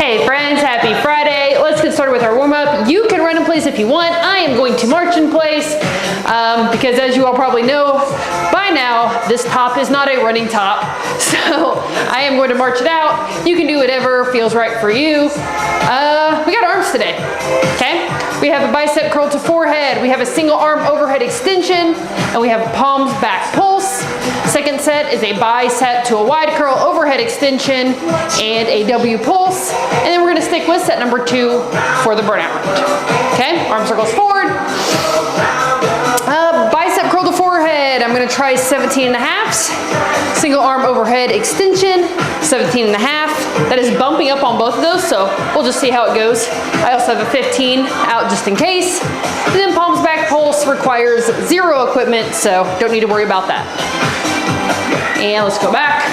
Hey friends, happy Friday. Let's get started with our warm-up. You can run in place if you want. I am going to march in place because as you all probably know by now, this top is not a running top. So I am going to march it out. You can do whatever feels right for you. We got arms today, okay? We have a bicep curl to forehead. We have a single arm overhead extension, and we have palms back pulse. Second set is a bicep to a wide curl overhead extension and a W pulse. And then we're gonna stick with set number 2 for the burnout round. Okay, arm circles forward. Bicep curl to forehead. I'm gonna try 17 and a halves. Single arm overhead extension, 17 and a half. That is bumping up on both of those, so we'll just see how it goes. I also have a 15 out just in case. And then palms back pulse requires 0 equipment, so don't need to worry about that. And let's go back.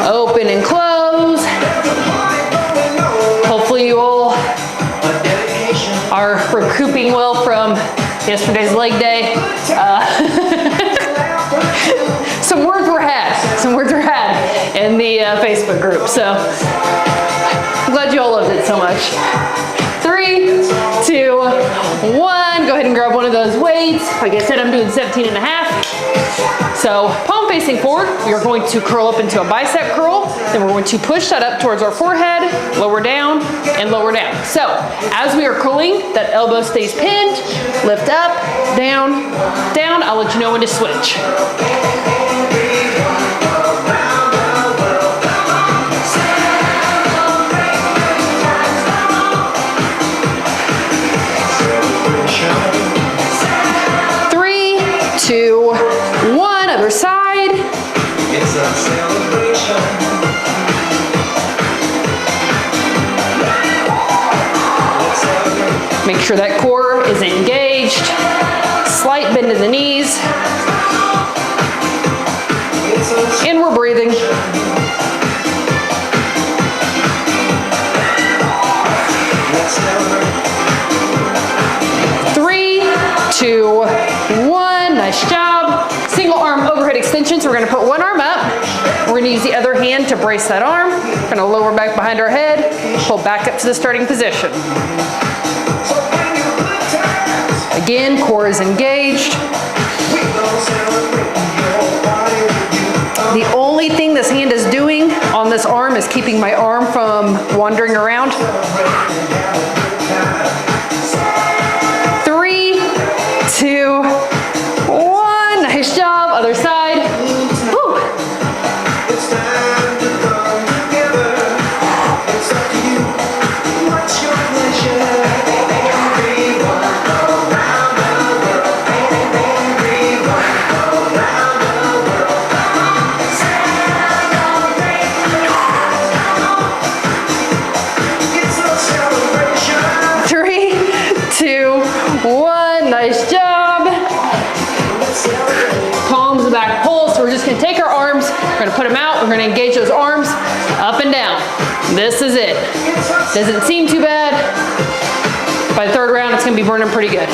Open and close. Hopefully you all are recouping well from yesterday's leg day. Some words were had in the Facebook group, so I'm glad you all loved it so much. 3, 2, 1. Go ahead and grab one of those weights. Like I said, I'm doing 17 and a half. So palm facing forward, we are going to curl up into a bicep curl. Then we're going to push that up towards our forehead, lower down, and lower down. So as we are curling, that elbow stays pinned. Lift up, down, down. I'll let you know when to switch. Other side. It's a celebration. Make sure that core is engaged. Slight bend in the knees. And we're breathing. 3, 2, 1. Nice job. Single arm overhead extensions. We're going to put one arm up. We're going to use the other hand to brace that arm. We're going to lower back behind our head. Pull back up to the starting position. Again, core is engaged. The only thing this hand is doing on this arm is keeping my arm from wandering around. 3, 2, nice job, other side. Woo. It's time to come together. It's up to you. What's your pleasure? Everyone around the world. Everyone around the world. Celebrate. It's a celebration. 3, 2, 1. Nice job. Palms back pulse. We're just going to take our arms, we're going to put them out, we're going to engage those arms up and down. This is it. Doesn't seem too bad. By the third round, it's going to be burning pretty good.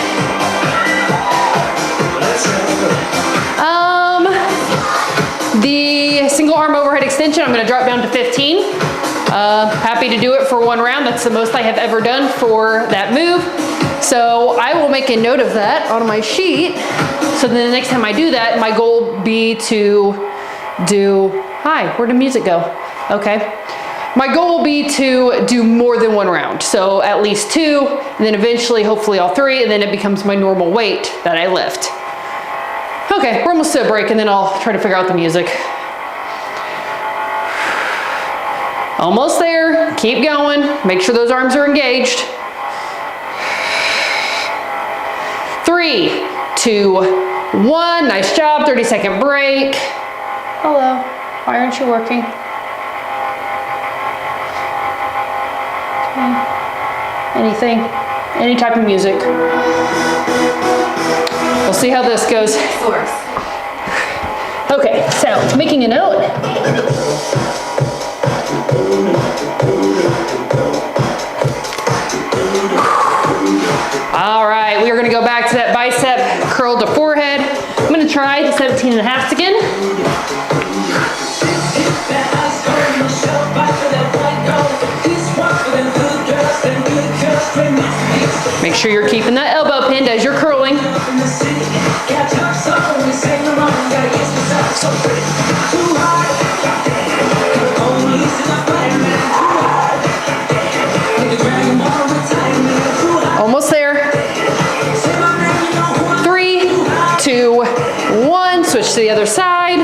The single arm overhead extension, I'm going to drop down to 15. Happy to do it for one round. That's the most I have ever done for that move. So I will make a note of that on my sheet. So then the next time I do that, my goal will be to do, hi, where'd the music go? Okay. My goal will be to do more than one round. So at least 2, and then eventually, hopefully all 3, and then it becomes my normal weight that I lift. Okay, we're almost to a break, and then I'll try to figure out the music. Almost there, keep going. Make sure those arms are engaged. 3, 2, 1, nice job, 30-second break. Hello, why aren't you working? Okay. Anything, any type of music. We'll see how this goes. Okay, so making a note. All right, we are gonna go back to that bicep curl to forehead. I'm gonna try try the 17 and a half again. Make sure you're keeping that elbow pinned as you're curling. Almost there. 3, 2, 1. Switch to the other side.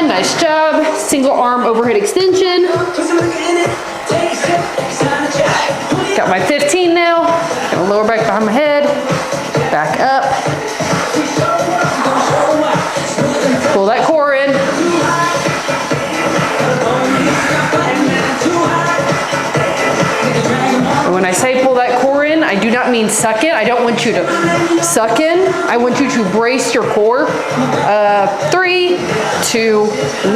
Nice job. Single arm overhead extension. Got my 15 now. Gonna lower back behind my head. Back up. Pull that core in. And when I say pull that core in, I do not mean suck it. I don't want you to suck in. I want you to brace your core. 3, 2,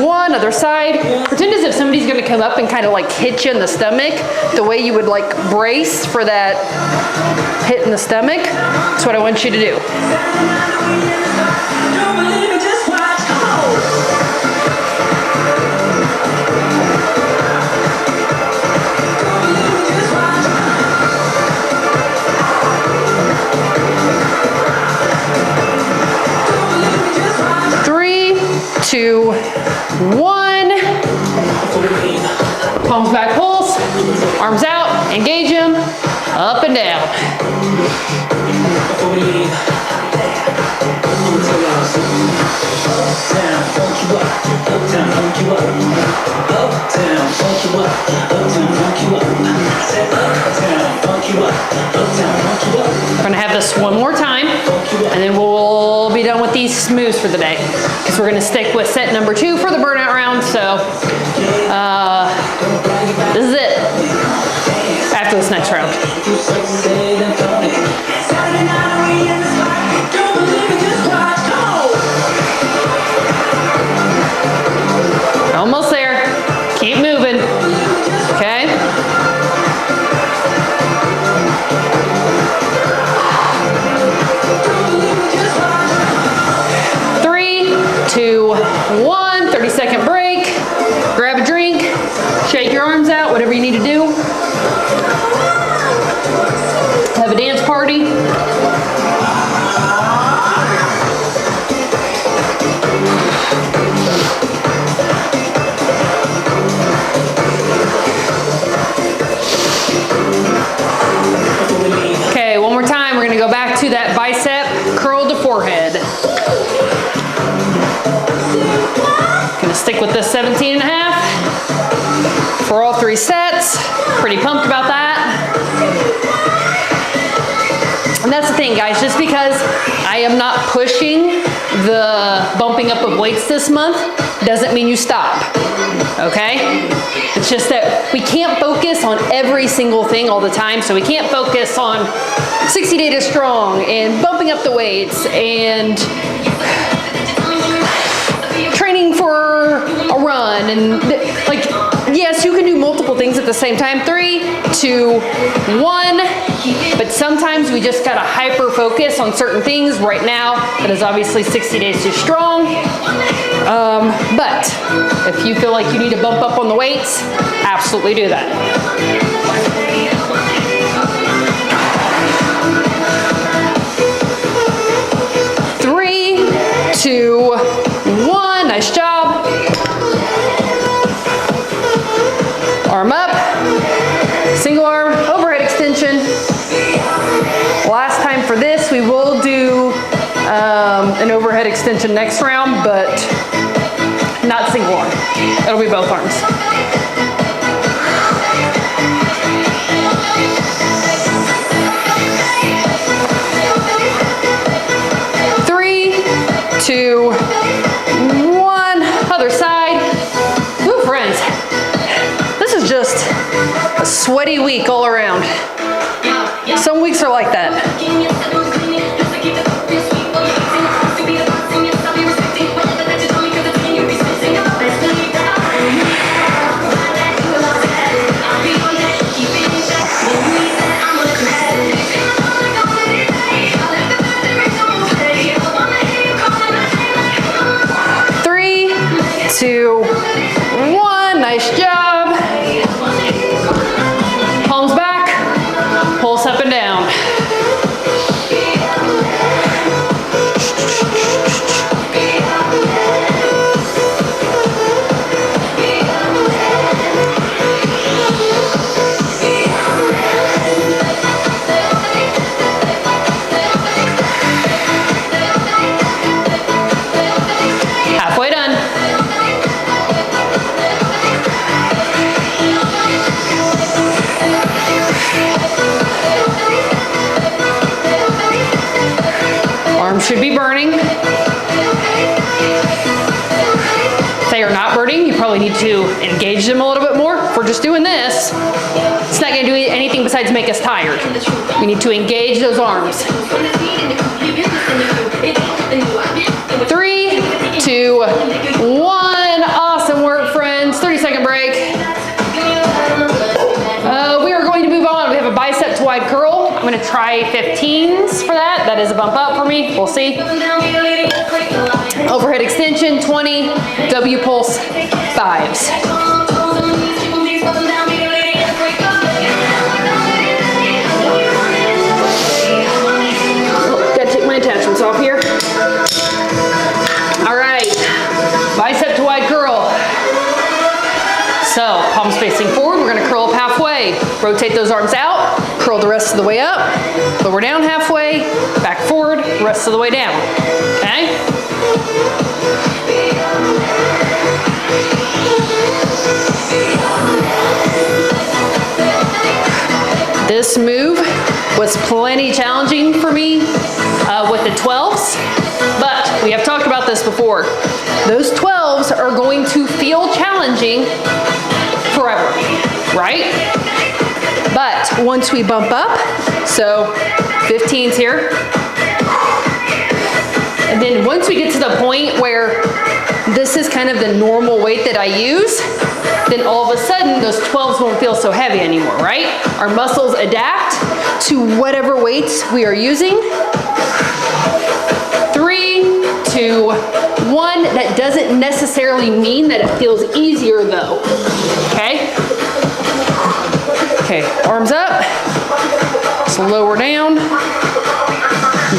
1, other side. Pretend as if somebody's gonna come up and kind of like hit you in the stomach, the way you would like brace for that hit in the stomach. That's what I want you to do. Two, 1. Palms back, pulse. Arms out, engage them. Up and down. We're gonna have this one more time, and then we'll be done with these moves for the day. Because we're gonna stick with set number 2 for the burnout round. So this is it. After this next round. Almost there. Keep moving. Okay. Three, 2, 1. 30-second break. Grab a drink. Shake your arms out. Whatever you need to do. Have a dance party. Okay, one more time. We're gonna go back to that bicep curl to forehead. Gonna stick with this 17 and a half for all 3 sets. Pretty pumped about that. And that's the thing, guys, just because I am not pushing the bumping up of weights this month doesn't mean you stop, okay? It's just that we can't focus on every single thing all the time, so we can't focus on 60 Days Strong and bumping up the weights and training for a run and like, yes, you can do multiple things at the same time. 3, 2, 1. But sometimes we just gotta hyper focus on certain things. Right now, that is obviously 60 Days Too Strong. But if you feel like you need to bump up on the weights, absolutely do that. 3, 2, 1. Nice job. Arm up. Single arm overhead extension. Last time for this, we will do an overhead extension next round, but not single arm. It'll be both arms. Three, 2, 1. sweaty week all around. Some weeks are like that. 3, 2, 1. Nice job. Palms back, pulse up and down. Halfway done. Arms should be burning. If they are not burning, you probably need to engage them a little bit more. If we're just doing this, it's not going to do anything besides make us tired. We need to engage those arms. 3, 2, 1. Awesome work, friends. 30-second break. We are going to move on. We have a bicep to wide curl. I'm going to try 15s for that. That is a bump up for me. We'll see. Overhead extension, 20. W pulse, 5s. Gotta take my attachments off here. All right, bicep to wide curl. So, palms facing forward, we're gonna curl up halfway. Rotate those arms out, curl the rest of the way up, lower down halfway, back forward, rest of the way down, okay? This move was plenty challenging for me with the 12s, but we have talked about this before. Those 12s are going to feel challenging forever, right? But once we bump up, so 15s here, and then once we get to the point where this is kind of the normal weight that I use, then all of a sudden those 12s won't feel so heavy anymore, right? Our muscles adapt to whatever weights we are using. 3, 2, 1. That doesn't necessarily mean that it feels easier though, okay? Okay, arms up, so lower down,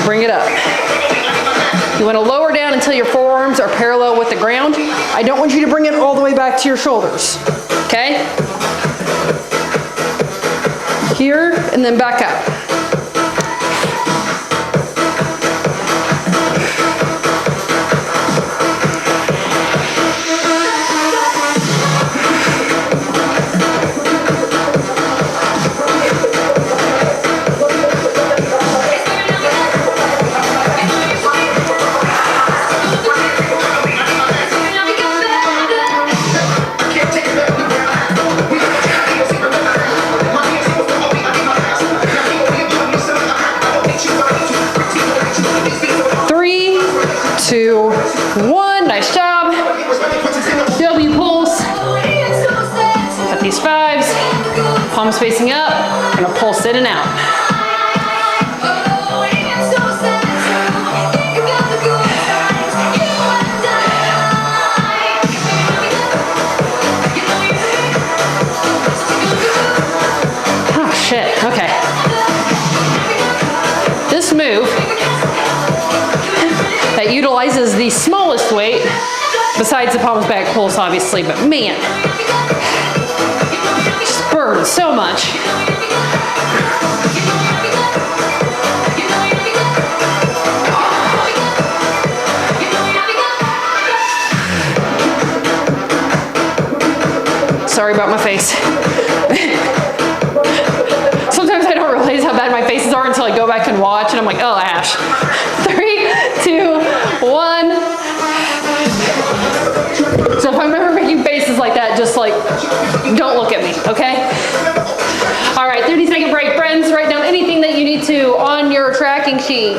bring it up. You want to lower down until your forearms are parallel with the ground. I don't want you to bring it all the way back to your shoulders, okay? Here, and then back up. Nice job. W pulse. Got these 5s. Palms facing up. I'm gonna pulse in and out. Oh shit, okay. This move that utilizes the smallest weight, besides the palms back pulse obviously, but man, just burns so much. Sorry about my face. Sometimes I don't realize how bad my faces are until I go back and watch and I'm like, oh, Ash. 3, 2, 1. So if I'm ever making faces like that, just like, don't look at me, okay? sheet.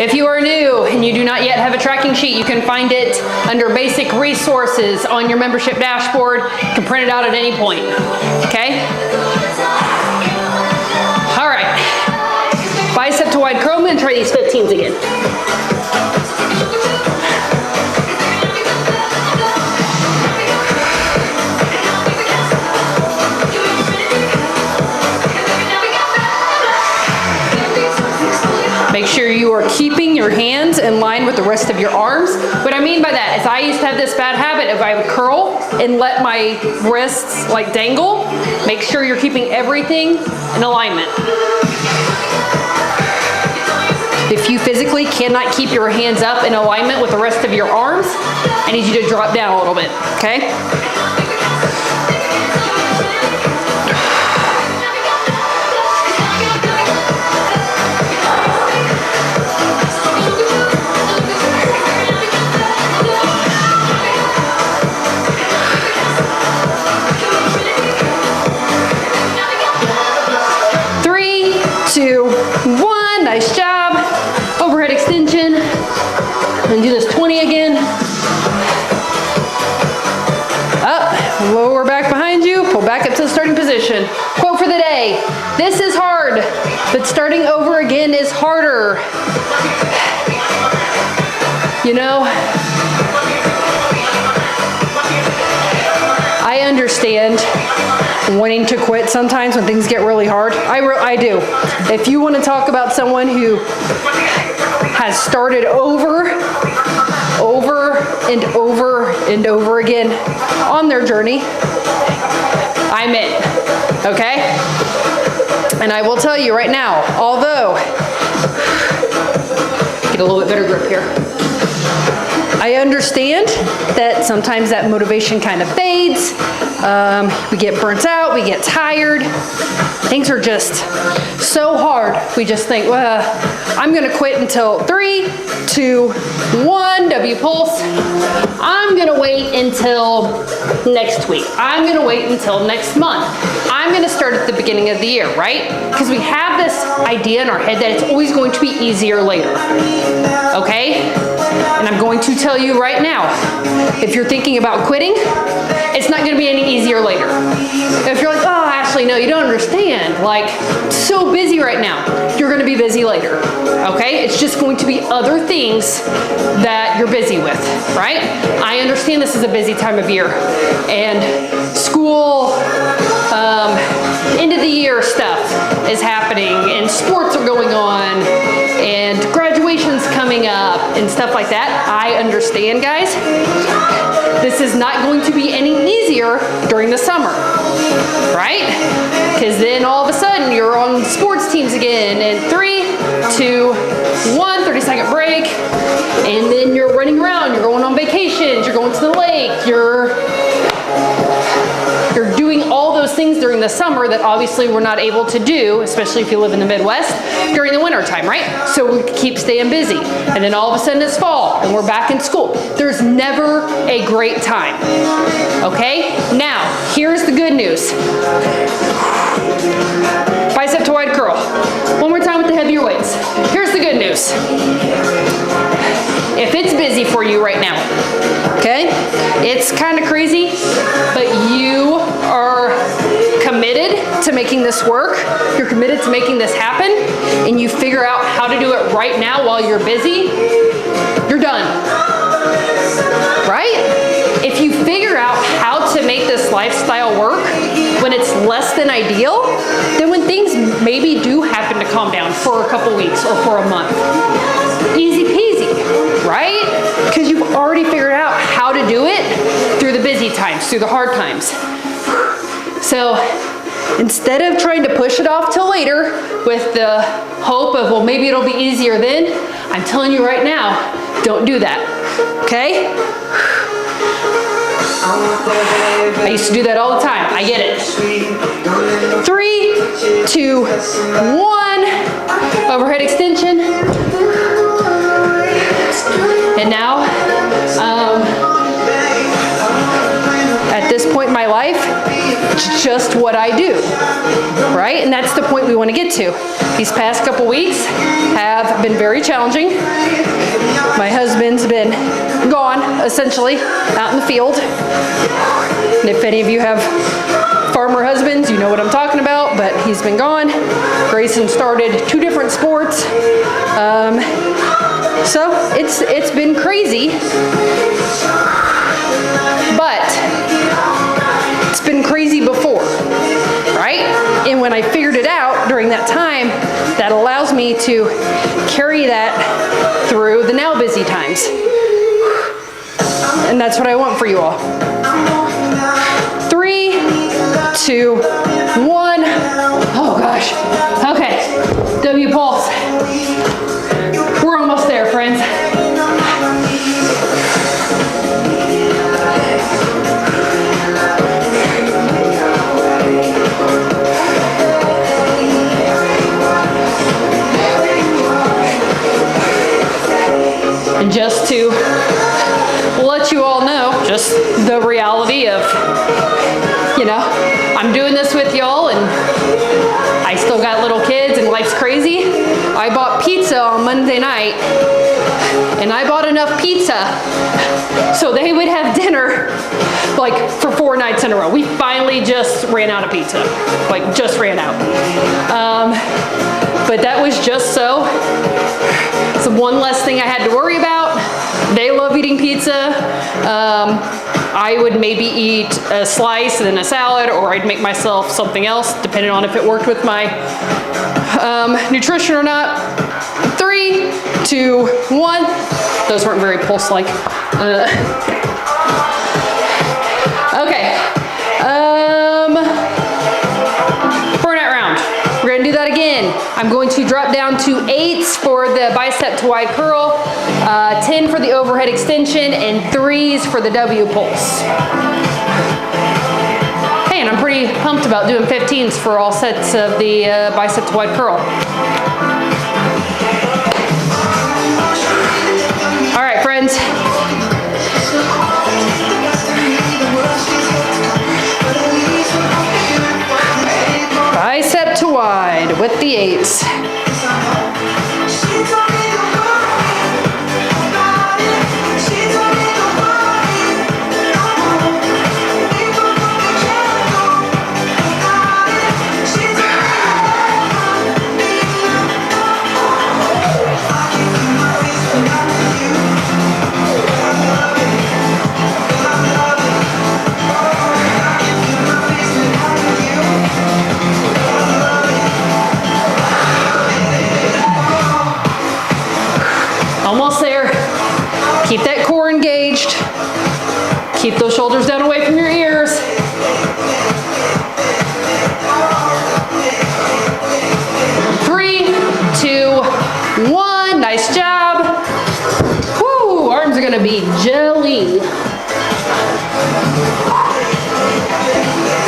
If you are new and you do not yet have a tracking sheet, you can find it under basic resources on your membership dashboard. You can print it out at any point, okay? All right, bicep to wide curl. I'm gonna try these 15s again. Make sure you are keeping your hands in line with the rest of your arms. What I mean by that is I used to have this bad habit of I would curl and let my wrists like dangle. Make sure you're keeping everything in alignment. If you physically cannot keep your hands up in alignment with the rest of your arms, I need you to drop down a little bit, okay? Nice job. Overhead extension. And do this 20 again. Up, lower back behind you, pull back up to the starting position. Quote for the day: this is hard, but starting over again is harder. You know, I understand wanting to quit sometimes when things get really hard. I do. If you want to talk about someone who has started over and over again on their journey, I'm it, okay? And I will tell you right now, although, get a little bit better grip here. I understand that sometimes that motivation kind of fades. We get burnt out, we get tired. Things are just so hard. We just think, well, I'm gonna quit until 3, 2, 1, W pulse. I'm gonna wait until next week. I'm gonna wait until next month. I'm gonna start at the beginning of the year, right? Because we have this idea in our head that it's always going to be easier later, okay? And I'm going to tell you right now, if you're thinking about quitting, it's not gonna be any easier later. If you're like, oh, Ashley, no, you don't understand. Like, so busy right now. You're gonna be busy later, okay? It's just going to be other things that you're busy with, right? I understand this is a busy time of year, and school, end of the year stuff is happening, and sports are going on, and graduation's coming up, and stuff like that. I understand, guys. This is not going to be any easier during the summer, right? Because then all of a sudden you're on sports teams again, and 3, 2, 1, 30-second break, and then you're running around, you're going on vacations, you're going to the lake, you're doing all those things during the summer that obviously we're not able to do, especially if you live in the Midwest, during the winter time, right? So we keep staying busy. And then all of a sudden it's fall and we're back in school. There's never a great time, okay? Now, here's the good news. Bicep to wide curl. One more time with the heavier weights. Here's the good news. If it's busy for you right now, okay? It's kind of crazy, but you are committed to making this work. You're committed to making this happen, and you figure out how to do it right now while you're busy, you're done, right? If you figure out how to make this lifestyle work when it's less than ideal, then when things maybe do happen to calm down for a couple weeks or for a month, easy peasy, right? Because you've already figured out how to do it through the busy times, through the hard times. So instead of trying to push it off till later with the hope of, well, maybe it'll be easier then, I'm telling you right now, don't do that, okay? I used to do that all the time. I get it. 3, 2, 1. Overhead extension. And now, at this point in my life, It's just what I do, right? And that's the point we want to get to. These past couple weeks have been very challenging. My husband's been gone, essentially, out in the field. And if any of you have farmer husbands, you know what I'm talking about, but he's been gone. Grayson started 2 different sports. So it's been crazy, but it's been crazy before, right? And when I figured it out during that time, that allows me to carry that through the now busy times. And that's what I want for you all. 3, 2, 1. Oh gosh. Okay. W pulse. We're almost there, friends. And just to let you all know, just the reality of, you know, I'm doing this with y'all and I still got little kids and life's crazy. I bought pizza on Monday night and I bought enough pizza so they would have dinner like for 4 nights in a row. We finally just ran out of pizza, like just ran out. But that was just so it's one less thing I had to worry about. They love eating pizza. I would maybe eat a slice and then a salad, or I'd make myself something else, depending on if it worked with my nutrition or not. 3, 2, 1. Those weren't very pulse-like. Okay. Burnout round. We're gonna do that again. I'm going to drop down to 8s for the bicep to wide curl, 10 for the overhead extension, and 3s for the W pulse. Hey, and I'm pretty pumped about doing 15s for all sets of the bicep to wide curl. All right, friends. Bicep to wide with the 8s. Almost there. Keep that core engaged. Keep those shoulders down away from your ears. Three, 2, 1. Nice job. Woo, arms are gonna be jelly.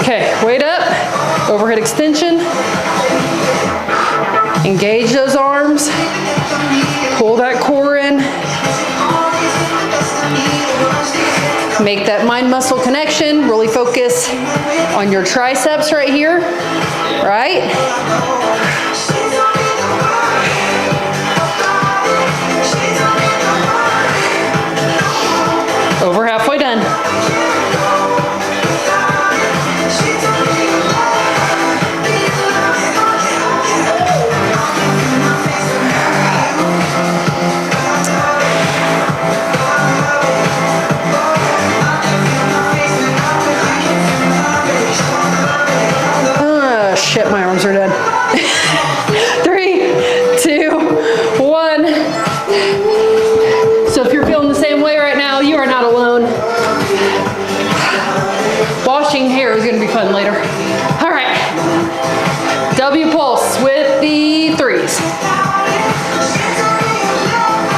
Okay, weight up, overhead extension. Engage those arms. Pull that core in. Make that mind-muscle connection. Really focus on your triceps right here, right? Over halfway done. Shit, my arms are done. 3, 2, 1. So if you're feeling the same way right now, you are not alone. Washing hair is gonna be fun later. All right, W pulse with the 3s.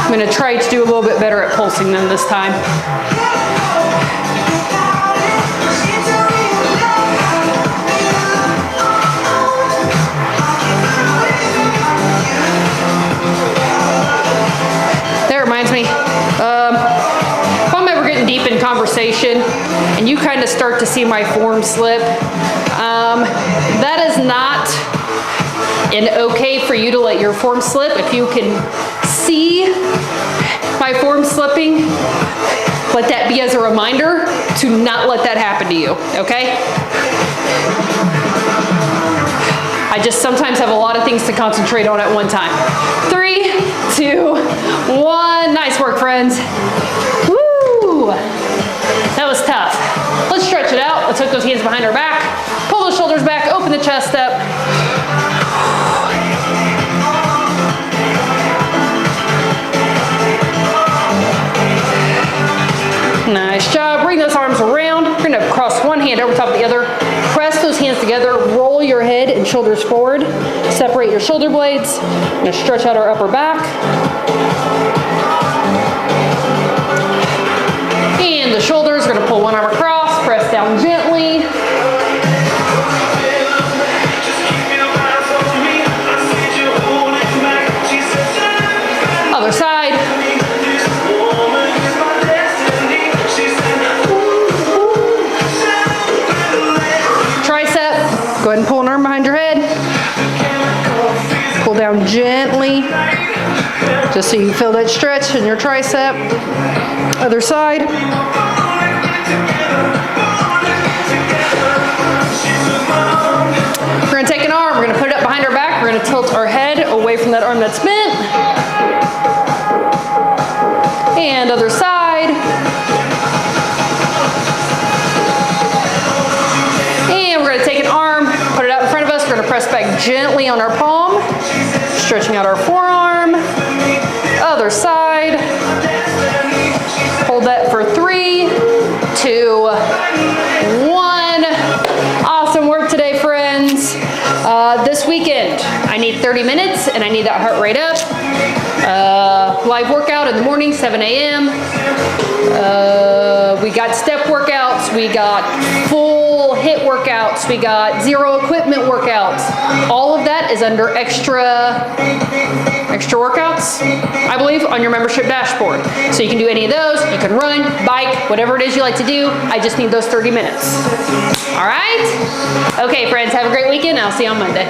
I'm gonna try to do a little bit better at pulsing them this time. conversation and you kind of start to see my form slip, that is not okay for you to let your form slip. If you can see my form slipping, let that be as a reminder to not let that happen to you, okay? I just sometimes have a lot of things to concentrate on at one time. 3, 2, 1. Nice work, friends. Woo! That was tough. Let's stretch it out. Let's hook those hands behind our back. Pull those shoulders back, open the chest up. Nice job. Bring those arms around. You're gonna cross one hand over top of the other. Press those hands together. Roll your head and shoulders forward. Separate your shoulder blades. We're gonna stretch out our upper back. And the shoulders, we're gonna pull one arm across, press down gently. Other side. Tricep, go ahead and pull an arm behind your head. Pull down gently, just so you feel that stretch in your tricep. Other side. We're gonna take an arm, we're gonna put it up behind our back, we're gonna tilt our head away from that arm that's bent. And other side. And we're gonna take an arm, put it out in front of us, we're gonna press back gently on our palm, stretching out our forearm. Other side. Hold that for 3, 2, 1. Awesome work today, friends. This weekend, I need 30 minutes and I need that heart rate up. Live workout in the morning, 7 a.m. We got step workouts, we got full HIIT workouts, we got zero equipment workouts. All of that is under extra workouts, I believe, on your membership dashboard. So you can do any of those, you can run, bike, whatever it is you like to do. I just need those 30 minutes. All right? Okay, friends, have a great weekend. I'll see you on Monday.